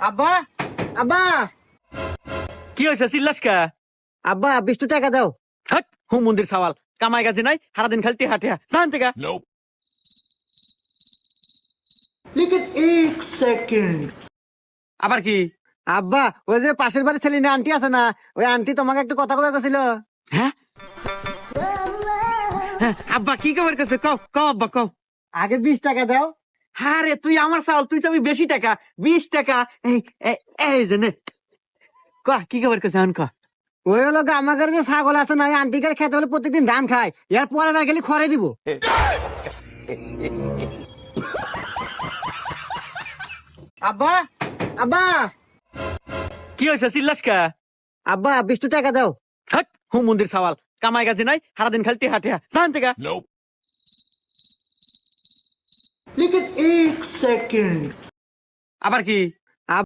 আব্বা আব্বা কি হয়েছে চিল্লাস কে? আব্বা 20 টাকা দাও। হট হুম মন্দির সওয়াল কামাই কাজে নাই সারাদিন খালি টেহা টেহা জান থেকে। लेकिन 1 সেকেন্ড। আবার কি? আব্বা ওই যে পাশের বাড়ির সেলিনা আন্টি আছে না, ওই আন্টি তোমাকে একটু কথা কবে গেছিল। হ্যাঁ হ্যাঁ, আব্বা কি খবর করছে কও কও আব্বা কও। আগে 20 টাকা দাও। হ্যাঁ রে তুই আমার চাল তুই চাবি বেশি টাকা 20 টাকা। এই এই এই যে নে ক কি খবর করছে এখন ক। ওই হলো আমাদের যে ছাগল আছে না, ওই আন্টিকার খেতে হলে প্রত্যেকদিন ধান খায়, এর পরে বার গেলে খড়ে দিব। আব্বা আব্বা কি হয়েছে চিল্লাস কে? আব্বা 20 টাকা দাও। হট হুম মন্দির সওয়াল কামাই কাজে নাই সারাদিন খালি টেহা টেহা জান থেকে। लेकिन 1 সেকেন্ড। আবার কি?